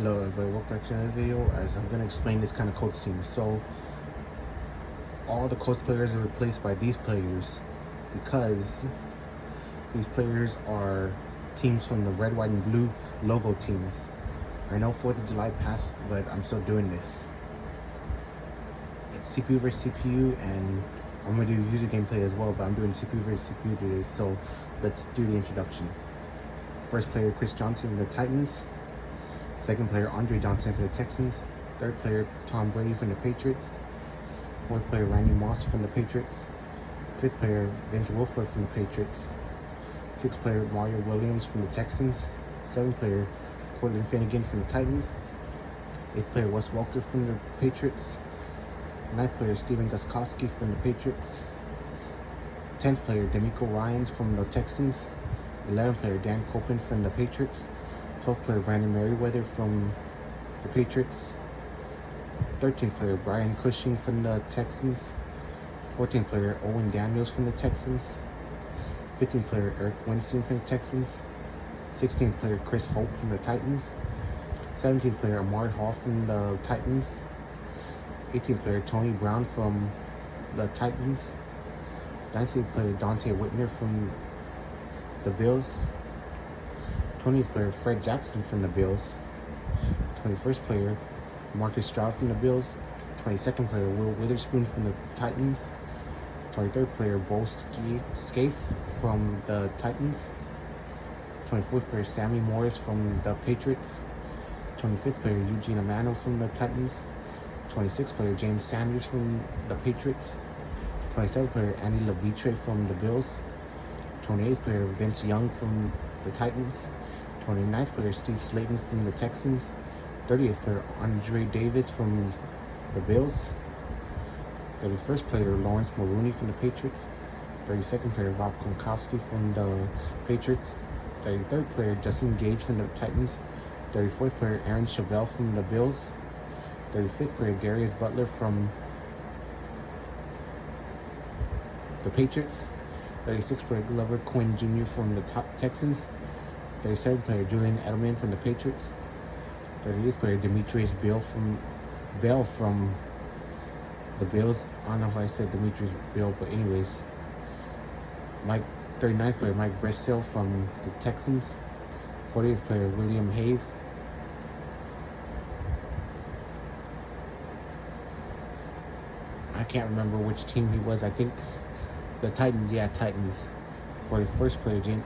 Hello everybody, welcome back to another video as I'm going to explain this kind of Colts team. So all the Colts players are replaced by these players because these players are teams from the red, white, and blue logo teams. I know 4th of July passed, but I'm still doing this. It's CPU versus CPU, and I'm going to do user gameplay as well, but I'm doing CPU versus CPU today. So let's do the introduction. First player, Chris Johnson from the Titans. Second player, Andre Johnson for the Texans. Third player, Tom Brady from the Patriots. Fourth player, Randy Moss from the Patriots. Fifth player, Vince Wilfork from the Patriots. Sixth player, Mario Williams from the Texans. Seventh player, Cortland Finnegan from the Titans. Eighth player, Wes Welker from the Patriots. Ninth player, Steven Gostkowski from the Patriots. 10th player, D'Amico Ryans from the Texans. 11th player, Dan Copeland from the Patriots. 12th player, Brandon Merriweather from the Patriots. 13th player, Brian Cushing from the Texans. 14th player, Owen Daniels from the Texans. 15th player, Eric Winston from the Texans. 16th player, Chris Hope from the Titans. 17th player, Amari Hall from the Titans. 18th player, Tony Brown from the Titans. 19th player, Dante Whitner from the Bills. 20th player, Fred Jackson from the Bills. 21st player, Marcus Stroud from the Bills. 22nd player, Will Witherspoon from the Titans. 23rd player, Bo Scaife from the Titans. 24th player, Sammy Morris from the Patriots. 25th player, Eugene Amano from the Titans. 26th player, James Sanders from the Patriots. 27th player, Andy Levitre from the Bills. 28th player, Vince Young from the Titans. 29th player, Steve Slayton from the Texans. 30th player, Andre Davis from the Bills. 31st player, Lawrence Maroney from the Patriots. 32nd player, Rob Gronkowski from the Patriots. 33rd player, Justin Gage from the Titans. 34th player, Aaron Chabelle from the Bills. 35th player, Darius Butler from the Patriots. 36th player, Glover Quinn Jr. from the Texans. 37th player, Julian Edelman from the Patriots. 38th player, Demetrius Bell from the Bills. I don't know if I said Demetrius Bell, but anyways. 39th player, Mike Bressill from the Texans. 40th player, William Hayes. I can't remember which team he was. I think the Titans. Yeah, Titans. 41st player,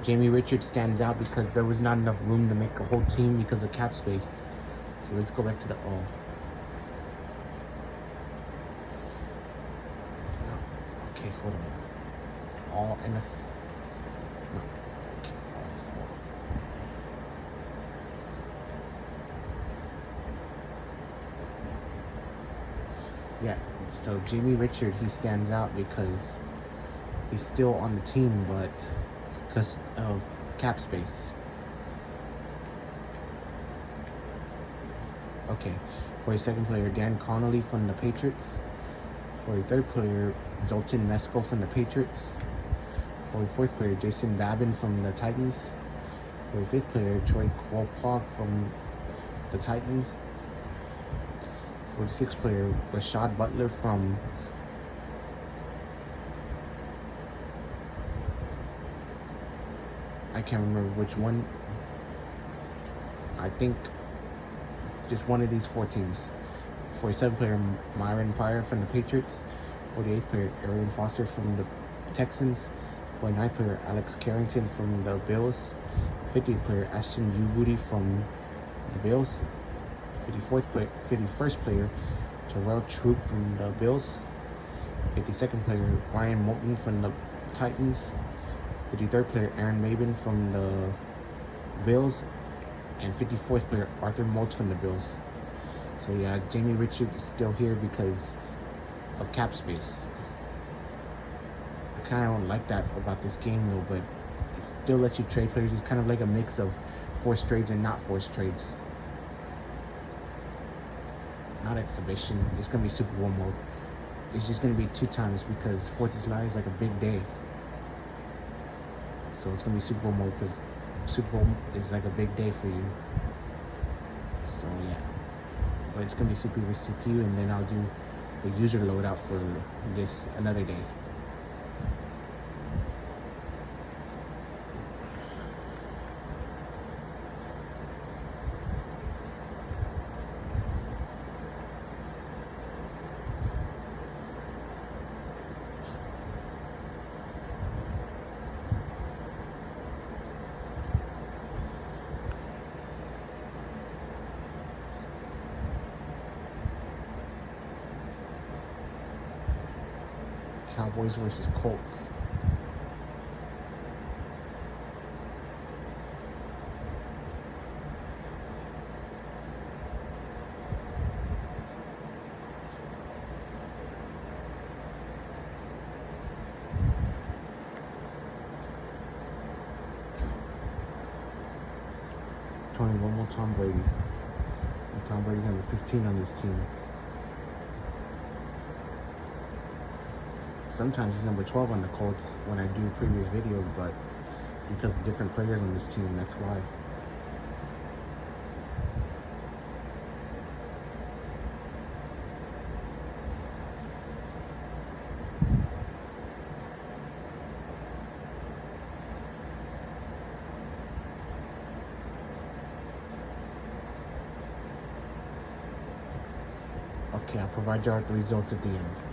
Jamie Richards stands out because there was not enough room to make a whole team because of cap space. So let's go back to the no, okay, hold on. All NF. No. Okay. Yeah, so Jamie Richard, he stands out because he's still on the team, but because of cap space. Okay, 42nd player, Dan Connolly from the Patriots. 43rd player, Zoltan Mesko from the Patriots. 44th player, Jason Babin from the Titans. 45th player, Troy Kwolpog from the Titans. 46th player, Rashad Butler from I can't remember which one. I think just one of these 4 teams. 47th player, Myron Pryor from the Patriots. 48th player, Arian Foster from the Texans. 49th player, Alex Carrington from the Bills. 50th player, Ashton Uwoody from the Bills. 51st player, Terrell Troop from the Bills. 52nd player, Ryan Moulton from the Titans. 53rd player, Aaron Maben from the Bills. And 54th player, Arthur Moulds from the Bills. So yeah, Jamie Richard is still here because of cap space. I kind of don't like that about this game though, but it still lets you trade players. It's kind of like a mix of forced trades and not forced trades. Not exhibition. It's gonna be Super Bowl mode. it's just gonna be 2 times because 4th of July is like a big day. So it's gonna be Super Bowl mode because Super Bowl is like a big day for you. So yeah, but it's gonna be CPU versus CPU, and then I'll do the user loadout for this another day. Cowboys versus Colts. Tony Romo, Tom Brady. And Tom Brady's number 15 on this team. Sometimes he's number 12 on the Colts when I do previous videos, but it's because of different players on this team, that's why. Okay, I'll provide you with the results at the end.